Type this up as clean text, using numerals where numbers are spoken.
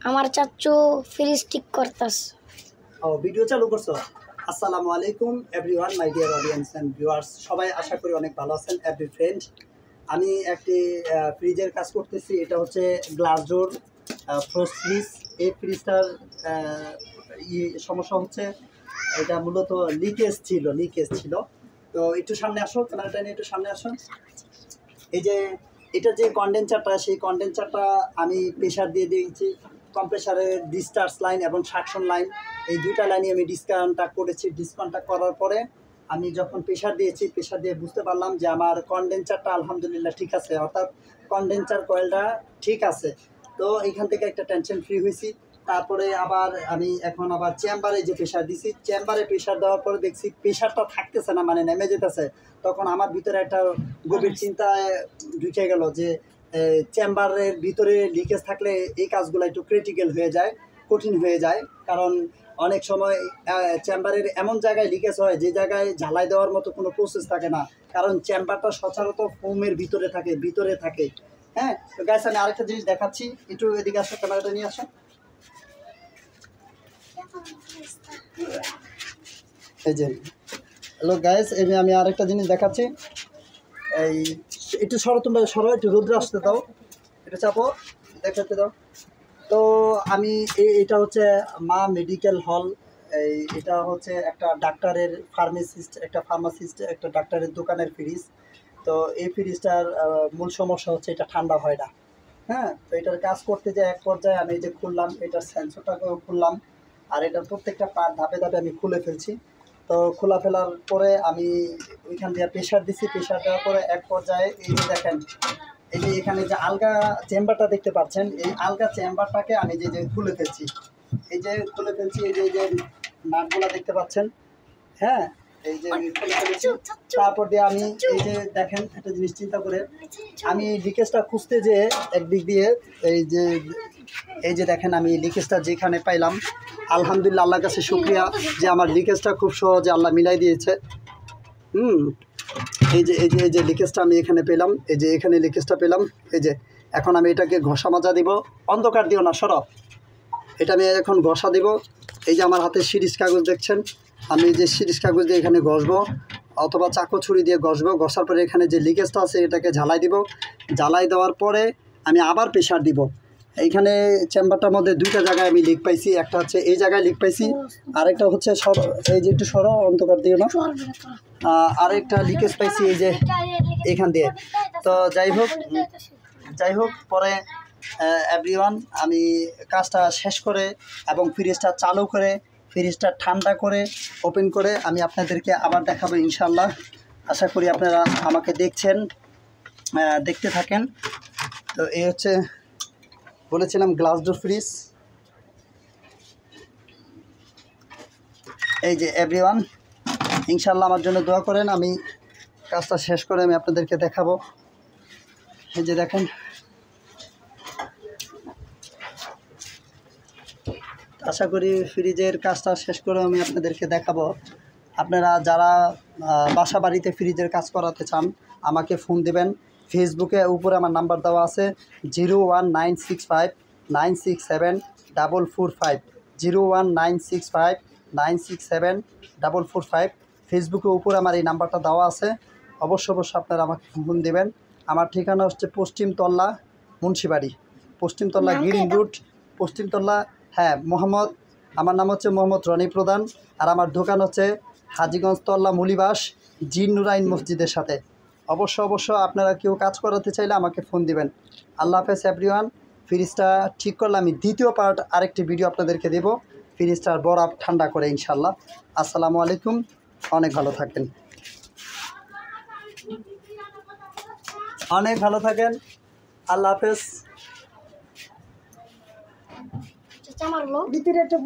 আমার চাচু ফ্রিজ ঠিক করতাস। ও ভিডিও চালু করছো। আসসালামু আলাইকুম everyone, my dear audience and viewers, সবাই আশা করি অনেক ভালো আছেন। এভরি ফ্রেন্ড, আমি একটি ফ্রিজের কাজ করতেছি। এটা হচ্ছে গ্লাস ডোর ফ্রোস্ট ফ্রিজ। এই ফ্রিজটার সমস্যা হচ্ছে, এটা মূলত লিকেজ ছিল। তো একটু সামনে আসো, ক্যামেরাটা নিয়ে একটু সামনে আসো। এই যে এটা যে কন্ডেন্সারটা, সেই কন্ডেন্সারটা আমি প্রেশার দিয়ে দিয়েছি। কম্প্রেসারের ডিসচার্জ লাইন এবং সাকশন লাইন, এই দুইটা লাইনে আমি ডিসকানেক্ট করেছি। ডিসকানেক্ট করার পরে আমি যখন প্রেশার দিয়ে বুঝতে পারলাম যে আমার কন্ডেন্সারটা আলহামদুলিল্লাহ ঠিক আছে, অর্থাৎ কন্ডেন্সার কয়েলটা ঠিক আছে। তো এইখান থেকে একটা টেনশন ফ্রি হয়েছি। তারপরে আমি এখন আবার চেম্বারে যে প্রেশার দিছি, চেম্বারে প্রেশার দেওয়ার পরে দেখছি প্রেশারটা থাকতেছে না, মানে নেমে যেতেছে। তখন আমার ভিতরে একটা গভীর চিন্তায় ঢুকে গেল যে চেম্বারের ভিতরে লিকেজ থাকলে এই কাজগুলো একটু ক্রিটিক্যাল হয়ে যায়, কঠিন হয়ে যায়। কারণ অনেক সময় চেম্বারের এমন জায়গায় লিকেজ হয় যে জায়গায় ঝালাই দেওয়ার মতো কোনো প্রসেস থাকে না, কারণ চেম্বারটা সচরাচর ফোমের ভিতরে থাকে। হ্যাঁ, তো গাইস, আমি আরেকটা জিনিস দেখাচ্ছি, একটু এদিকে আসো, ক্যামেরাটা নিয়ে আসো। এই যে হ্যালো গাইস, এই যে আমি আরেকটা জিনিস দেখাচ্ছি। এই একটু সরো, একটু রোদ্র আসতে দাও, এটা চাপো, দেখাতে দাও। তো আমি এটা হচ্ছে মা মেডিকেল হল। এটা হচ্ছে একটা ডাক্তারের ফার্মাসিস্ট, একটা ডাক্তারের দোকানের ফ্রিজ। তো এই ফ্রিজটার মূল সমস্যা হচ্ছে এটা ঠান্ডা হয় না। হ্যাঁ, তো এটার কাজ করতে যে এক পর্যায়ে আমি যে খুললাম, এটার সেন্সরটাকেও খুললাম, আর এটার প্রত্যেকটা পার্ট ধাপে ধাপে আমি খুলে ফেলছি। তো খোলা ফেলার পরে আমি ওইখান দিয়ে প্রেশার দিছি। প্রেশার দেওয়ার পরে এক পর্যায়ে এই যে দেখেন, এই যে এখানে যে আলগা চেম্বারটা দেখতে পাচ্ছেন, এই আলগা চেম্বারটাকে আমি যে খুলে ফেলছি। এই যে নাটগুলা দেখতে পাচ্ছেন। হ্যাঁ, এই যে খুলে ফেলেছি। তারপর দিয়ে আমি এই যে দেখেন, একটা জিনিস চিন্তা করে আমি লিকেজটা খুঁজতে যে একদিক দিয়ে এই যে দেখেন, আমি লিকেজটা যেখানে পাইলাম, আলহামদুলিল্লাহ, আল্লাহর কাছে শুকরিয়া যে আমার লিকেজটা খুব সহজে আল্লাহ মিলাই দিয়েছে। এই যে লিকেজটা আমি এখানে পেলাম, এই যে এখানে লিকেজটা পেলাম। এই যে এখন আমি এটাকে ঘষা মাজা দিব। অন্ধকার দিও না, সরব। এটা আমি এখন ঘষা দিব। এই যে আমার হাতে সিরিজ কাগজ দেখছেন, আমি এই যে সিরিজ কাগজ দিয়ে এখানে ঘষবো, অথবা চাকু ছুরি দিয়ে ঘষবো। ঘষার পরে এখানে যে লিকেজটা আছে এটাকে ঝালাই দিব। ঝালাই দেওয়ার পরে আমি আবার প্রেশার দিব। এইখানে চেম্বারটার মধ্যে দুইটা জায়গায় আমি লিক পাইছি। একটা হচ্ছে এই জায়গায় লিক পাইছি, আরেকটা হচ্ছে এই যে একটু সরো, অন্ধকার দিও না, আরেকটা লিকেজ পাইছি এই যে এখান দিয়ে। তো যাই হোক পরে এভরিওয়ান, আমি কাজটা শেষ করে এবং ফ্রিজটা চালু করে, ফ্রিজটা ঠান্ডা করে, ওপেন করে আমি আপনাদেরকে আবার দেখাবো ইনশাল্লাহ। আশা করি আপনারা আমাকে দেখতে থাকেন। তো এই হচ্ছে বলেছিলাম গ্লাস ডোর ফ্রিজ। এই যে এভরিওয়ান, ইনশাল্লাহ আমার জন্য দোয়া করেন। আমি কাজটা শেষ করে আমি আপনাদেরকে দেখাবো। এই যে দেখেন, আশা করি ফ্রিজের কাজটা শেষ করে আমি আপনাদেরকে দেখাবো। আপনারা যারা বাসা বাড়িতে ফ্রিজের কাজ করাতে চান, আমাকে ফোন দেবেন। ফেসবুকে উপরে আমার নাম্বার দেওয়া আছে 01965967445, 01965967445। ফেসবুকে উপরে আমার এই নাম্বারটা দেওয়া আছে। অবশ্যই আপনারা আমাকে ফোন দেবেন। আমার ঠিকানা হচ্ছে পশ্চিমতল্লা মুন্সিবাড়ি, পশ্চিমতল্লা গ্রিন রুট, পশ্চিমতল্লা। হ্যাঁ, আমার নাম হচ্ছে মোহাম্মদ রনি প্রধান, আর আমার দোকান হচ্ছে হাজীগঞ্জ তল্লা মুলিবাস জিন নুরাইন মসজিদের সাথে। অবশ্য আপনারা কেউ কাজ করাতে চাইলে আমাকে ফোন দিবেন। আল্লাহ হাফেজ এভরিওয়ান। ফ্রিজটা ঠিক করলে আমি দ্বিতীয় পার্ট আরেকটি ভিডিও আপনাদেরকে দেব, ফ্রিজটার বরফ ঠান্ডা করে ইনশাল্লাহ। আসসালামু আলাইকুম, অনেক ভালো থাকেন, আল্লাহ হাফেজ। ভিতরে একটা